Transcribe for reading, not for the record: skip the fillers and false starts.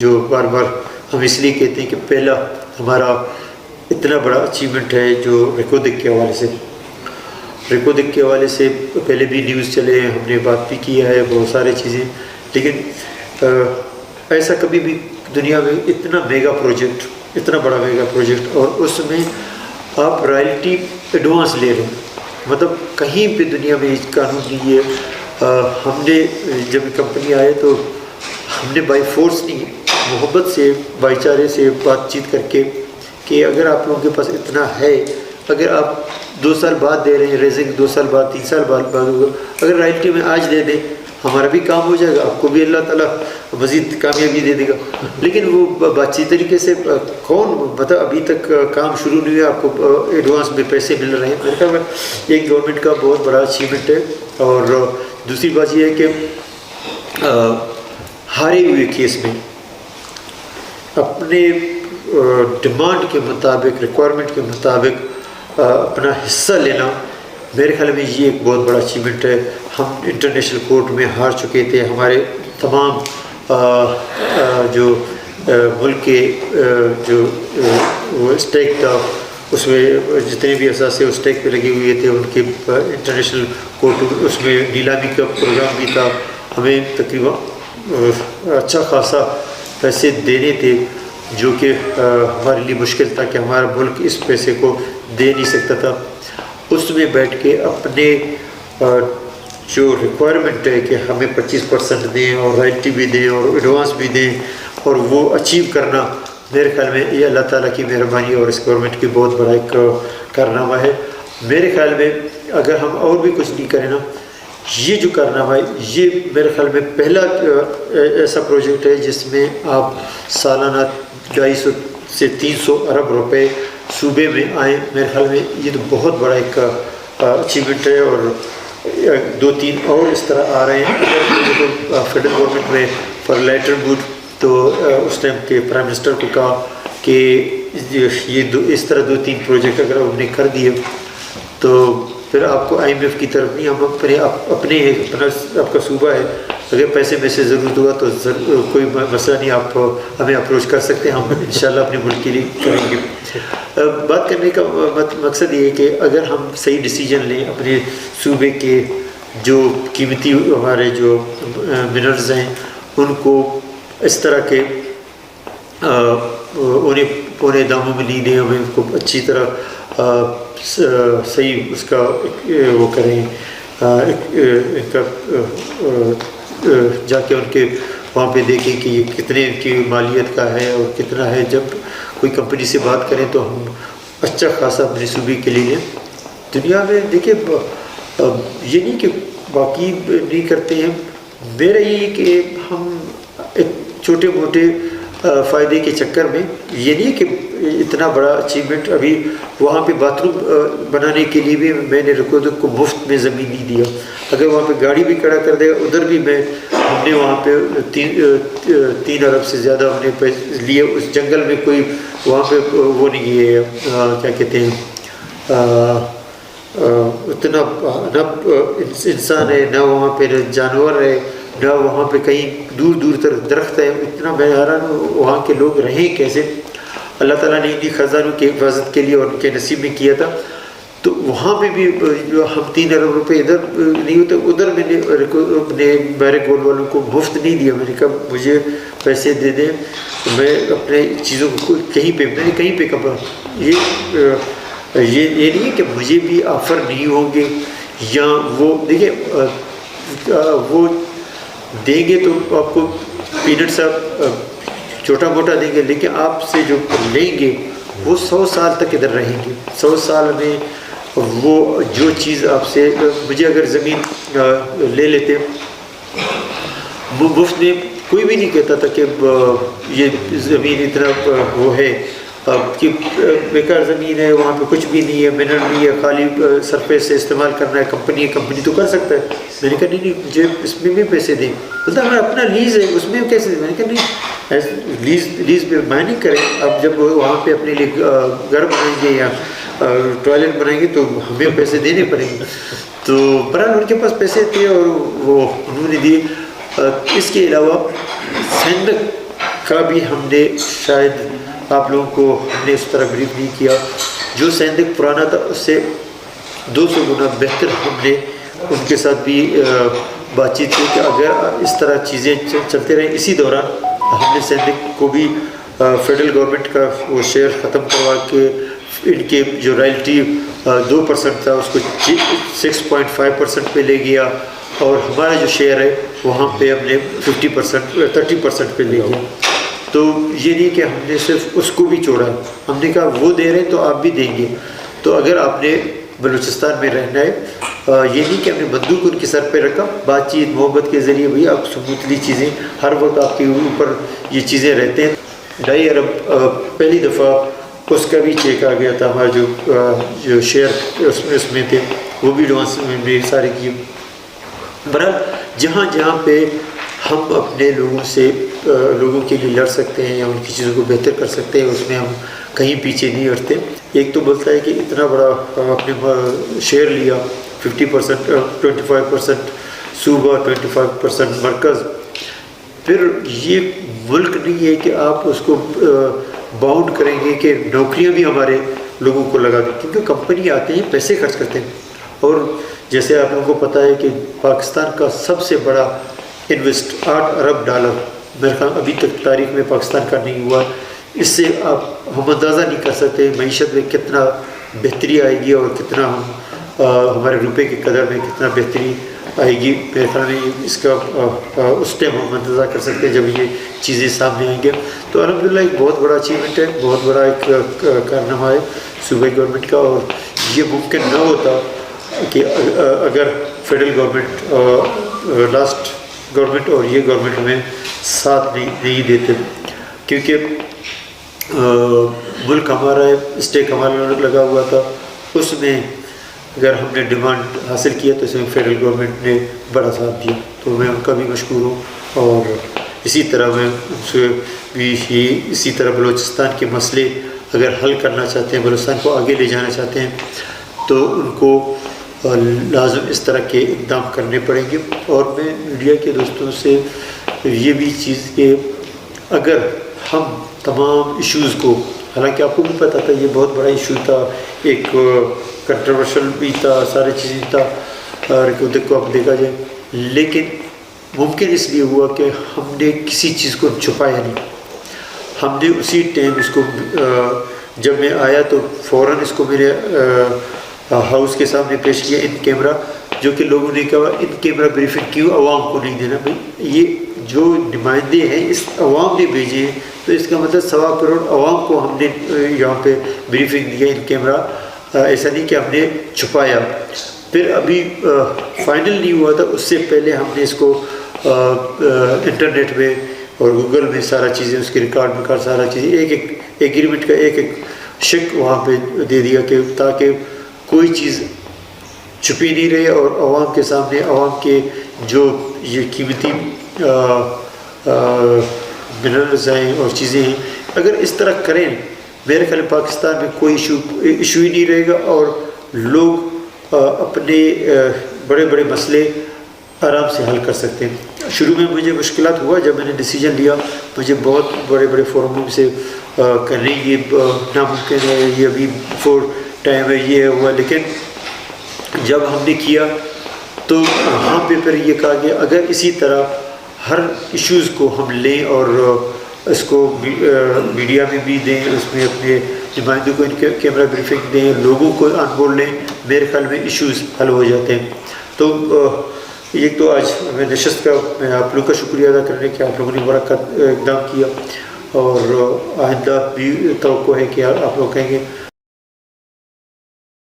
جو بار بار ہم اس لیے کہتے ہیں کہ پہلا ہمارا اتنا بڑا اچیومنٹ ہے جو ریکوردنگ کے حوالے سے پہلے بھی نیوز چلے ہیں، ہم نے بات بھی کیا ہے بہت سارے چیزیں، لیکن ایسا کبھی بھی دنیا میں اتنا بڑا میگا پروجیکٹ اور اس میں آپ رائلٹی ایڈوانس لے رہے ہیں، مطلب کہیں پہ دنیا میں قانون نہیں ہے۔ ہم نے جب کمپنی آئے تو ہم نے بائی فورس نہیں، محبت سے بھائی چارے سے بات چیت کر کے کہ اگر آپ لوگوں کے پاس اتنا ہے، اگر آپ 2 سال بعد دے رہے ہیں ریزنگ، 2 سال بعد 3 سال بعد ہوگا، اگر رائلٹی میں آج دے دیں ہمارا بھی کام ہو جائے گا، آپ کو بھی اللہ تعالیٰ مزید کامیابی دے دے گا۔ لیکن وہ بات چیت طریقے سے کون مطلب ابھی تک کام شروع نہیں ہوا، آپ کو ایڈوانس میں پیسے مل رہے ہیں۔ میرے خیال میں یہ گورنمنٹ کا بہت بڑا اچیومنٹ ہے۔ اور دوسری بات یہ ہے کہ ہارے ہوئے کیس میں اپنے ڈیمانڈ کے مطابق، ریکوائرمنٹ کے مطابق اپنا حصہ لینا، میرے خیال میں یہ ایک بہت بڑا اچیومنٹ ہے۔ ہم انٹرنیشنل کورٹ میں ہار چکے تھے، ہمارے تمام جو ملک کے جو وہ اسٹیک تھا، اس میں جتنے بھی اثاثے اس اسٹیک پہ لگے ہوئے تھے ان کے انٹرنیشنل کورٹ، اس میں نیلامی کا پروگرام بھی تھا، ہمیں تقریباً اچھا خاصا پیسے دینے تھے، جو کہ ہمارے لیے مشکل تھا کہ ہمارا ملک اس پیسے کو دے نہیں سکتا تھا۔ اس میں بیٹھ کے اپنے جو ریکوائرمنٹ ہے کہ ہمیں 25% دیں اور رائلٹی بھی دیں اور ایڈوانس بھی دیں، اور وہ اچیو کرنا، میرے خیال میں یہ اللہ تعالیٰ کی مہربانی اور اس گورنمنٹ کی بہت بڑا ایک کارنامہ ہے۔ میرے خیال میں اگر ہم اور بھی کچھ نہیں کریں نا، یہ جو کارنامہ ہے یہ میرے خیال میں پہلا ایسا پروجیکٹ ہے جس میں آپ سالانہ 250 سے 300 ارب روپے صوبے میں آئیں۔ میرے خیال میں یہ تو بہت بڑا ایک اچیومنٹ ہے، اور 2-3 اور اس طرح آ رہے ہیں۔ فیڈرل گورنمنٹ میں فار لیٹر بوڈ، تو اس ٹائم کے پرائم منسٹر کو کہا کہ یہ اس طرح 2-3 پروجیکٹ اگر ہم نے کر دیے تو پھر آپ کو IMF کی طرف نہیں، ہم اپنے آپ کا صوبہ ہے، اگر پیسے میں سے ضرورت ہوا تو کوئی مسئلہ نہیں، آپ ہمیں اپروچ کر سکتے ہیں، ہم انشاءاللہ اپنے ملک کے لیے کریں گے۔ بات کرنے کا مقصد یہ ہے کہ اگر ہم صحیح ڈیسیجن لیں اپنے صوبے کے جو قیمتی ہمارے جو منرلز ہیں ان کو اس طرح کے انہیں پونے داموں میں نہیں دیں، ہمیں ان کو اچھی طرح صحیح اس کا وہ کریں، ان کا جا کے ان کے وہاں پہ دیکھیں کہ یہ کتنے ان کی مالیت کا ہے اور کتنا ہے۔ جب کوئی کمپنی سے بات کریں تو ہم اچھا خاصا اپنے صوبے کے لیے لیں۔ دنیا میں دیکھیں یہ نہیں کہ باقی نہیں کرتے ہیں، میرا یہ کہ ہم ایک چھوٹے موٹے فائدے کے چکر میں، یہ نہیں کہ اتنا بڑا اچیومنٹ، ابھی وہاں پہ باتھ روم بنانے کے لیے بھی میں نے ریکوردنگ کو مفت میں زمین نہیں دیا، اگر وہاں پہ گاڑی بھی کھڑا کر دے گا ادھر بھی ہم نے وہاں پہ 3 ارب سے زیادہ ہم نے لیے۔ اس جنگل میں کوئی وہاں پہ وہ نہیں ہے، کیا کہتے ہیں، اتنا نہ انسان ہے، نہ وہاں پہ جانور ہے، نہ وہاں پہ کہیں دور دور تک درخت ہے، اتنا میں حیران ہوں وہاں کے لوگ رہیں کیسے۔ اللہ تعالیٰ نے انہیں خزانوں کی حفاظت کے لیے اور ان کے نصیب میں کیا تھا، تو وہاں پہ بھی جو ہم 3 ارب روپے ادھر نہیں ہوتے، ادھر میں نے اپنے میرے گول والوں کو مفت نہیں دیا، میں نے کہا مجھے پیسے دے دیں، میں اپنے چیزوں کو کہیں پہ کما۔ یہ نہیں ہے کہ مجھے بھی آفر نہیں ہوں گے، یا وہ دیکھیں وہ دیں گے تو آپ کو پینٹ سا چھوٹا موٹا دیں گے، لیکن آپ سے جو لیں گے وہ 100 سال تک ادھر رہیں گے۔ 100 سال میں وہ جو چیز آپ سے، مجھے اگر زمین لے لیتے وہ مفت میں، کوئی بھی نہیں کہتا تھا کہ یہ زمین اتنا وہ ہے کہ بیکار زمین ہے، وہاں پہ کچھ بھی نہیں ہے، منرل نہیں ہے، خالی سرفیس سے استعمال کرنا ہے، کمپنی تو کر سکتا ہے۔ میں نے کہا نہیں مجھے اس میں بھی پیسے دیں، بولتا ہمارا اپنا لیز ہے اس میں کیسے دیں؟ میں نے کہا نہیں، لیز پہ مائننگ کریں، اب جب وہاں پہ اپنے لیے گھر بنائیں گے یا ٹوائلٹ بنائیں گے تو ہمیں پیسے دینے پڑیں گے۔ تو برحال ان کے پاس پیسے تھے اور وہ انہوں نے دیے۔ اس کے علاوہ سینڈک کا بھی ہم نے شاید آپ لوگوں کو ہم نے اس طرح بریف نہیں کیا. جو سیندک پرانا تھا اس سے 200 گنا بہتر ہم نے ان کے ساتھ بھی بات چیت کی کہ اگر اس طرح چیزیں چلتے رہیں. اسی دوران ہم نے سیندک کو بھی فیڈرل گورنمنٹ کا وہ شیئر ختم کروا کے ان کے جو رائلٹی 2% تھا اس کو 6.5% پہ لے گیا, اور ہمارا جو شیئر ہے وہاں پہ ہم نے 30% پہ لے گیا. تو یہ نہیں کہ ہم نے صرف اس کو بھی چھوڑا, ہم نے کہا وہ دے رہے ہیں تو آپ بھی دیں گے. تو اگر آپ نے بلوچستان میں رہنا ہے, یہ نہیں کہ ہم نے بندوق ان کے سر پہ رکھا, بات چیت محبت کے ذریعے بھی آپ سموتھلی چیزیں ہر وقت آپ کے اوپر یہ چیزیں رہتے ہیں. 2.5 ارب پہلی دفعہ اس کا بھی چیک آ گیا تھا, ہمارا جو شیئر اس میں تھے وہ بھی ایڈوانس میں سارے کیے. برحال جہاں پہ ہم اپنے لوگوں کے لیے لڑ سکتے ہیں یا ان کی چیزوں کو بہتر کر سکتے ہیں, اس میں ہم کہیں پیچھے نہیں ہٹتے. ایک تو بولتا ہے کہ اتنا بڑا آپ نے شیئر لیا 50%, 25% صوبہ, 25% مرکز, پھر یہ ملک نہیں ہے کہ آپ اس کو باؤنڈ کریں گے کہ نوکریاں بھی ہمارے لوگوں کو لگا دیں, کیونکہ کمپنی آتے ہیں پیسے خرچ کرتے ہیں. اور جیسے آپ لوگوں کو پتہ ہے کہ پاکستان کا سب سے بڑا انویسٹ 8 ارب ڈالر میرے خیال ابھی تک تاریخ میں پاکستان کا نہیں ہوا. اس سے ہم اندازہ نہیں کر سکتے معیشت میں کتنا بہتری آئے گی اور کتنا ہمارے روپے کی قدر میں کتنا بہتری آئے گی. میرے خیال میں اس کا اس ٹائم ہم اندازہ کر سکتے ہیں جب یہ چیزیں سامنے آئیں گے. تو الحمدللہ ایک بہت بڑا اچیومنٹ ہے, بہت بڑا ایک کارنامہ ہے صوبائی گورنمنٹ کا. اور یہ ممکن نہ ہوتا کہ اگر فیڈرل گورنمنٹ لاسٹ گورنمنٹ اور یہ گورنمنٹ میں ساتھ نہیں دیتے, کیونکہ ملک ہمارا ہے, اسٹیک ہمارا لگا ہوا تھا. اس میں اگر ہم نے ڈیمانڈ حاصل کیا تو اس میں فیڈرل گورنمنٹ نے بڑا ساتھ دیا, تو میں ان کا بھی مشکور ہوں. اور اسی طرح میں ان سے بھی اسی طرح بلوچستان کے مسئلے اگر حل کرنا چاہتے ہیں, بلوچستان کو آگے لے جانا چاہتے ہیں, تو ان کو لازم اس طرح کے اقدام کرنے پڑیں گے. اور میں میڈیا کے دوستوں سے یہ بھی چیز کہ اگر ہم تمام ایشوز کو, حالانکہ آپ کو بھی پتہ تھا یہ بہت بڑا ایشو تھا, ایک کنٹروورشل بھی تھا, ساری چیزیں تھا, کو آپ دیکھا جائے, لیکن ممکن اس لیے ہوا کہ ہم نے کسی چیز کو چھپایا نہیں. ہم نے اسی ٹائم اس کو جب میں آیا تو فوراً اس کو میرے ہاؤس کے سامنے پیش کیا ان کیمرہ, جو کہ لوگوں نے کہا ان کیمرہ بریفنگ کیوں عوام کو نہیں دینا. بھائی یہ جو نمائندے ہیں اس عوام نے بھیجے ہیں, تو اس کا مطلب 1.25 کروڑ عوام کو ہم نے یہاں پہ بریفنگ دیا ان کیمرہ. ایسا نہیں کہ ہم نے چھپایا. پھر ابھی فائنل نہیں ہوا تھا, اس سے پہلے ہم نے اس کو انٹرنیٹ میں اور گوگل میں سارا چیزیں اس کے ریکارڈ میں کر سارا چیزیں ایک ایگریمنٹ کا ایک شک وہاں پہ دے دیا کہ تاکہ کوئی چیز چھپی نہیں رہے اور عوام کے سامنے عوام کے جو یہ قیمتی منرلز ہیں اور چیزیں ہیں اگر اس طرح کریں, میرے خیال پاکستان میں کوئی ایشو ہی نہیں رہے گا اور لوگ اپنے بڑے بڑے مسئلے آرام سے حل کر سکتے ہیں. شروع میں مجھے مشکلات ہوا جب میں نے ڈیسیجن لیا, مجھے بہت بڑے بڑے فورموں سے کرنے یہ ناممکن ہے, یہ ابھی فور ٹائم ہے, یہ ہوا. لیکن جب ہم نے کیا تو وہاں پہ پھر یہ کہا کہ اگر اسی طرح ہر ایشوز کو ہم لیں اور اس کو میڈیا میں بھی دیں, اس میں اپنے نمائندوں کو ان کے کیمرہ بریفنگ دیں, لوگوں کو آن بورڈ لیں, میرے خیال میں ایشوز حل ہو جاتے ہیں. تو ایک تو آج میں نشست کا میں آپ لوگوں کا شکریہ ادا کرنے کہ آپ لوگوں نے بڑا اقدام کیا, اور آئندہ بھی توقع ہے کہ آپ لوگ کہیں گے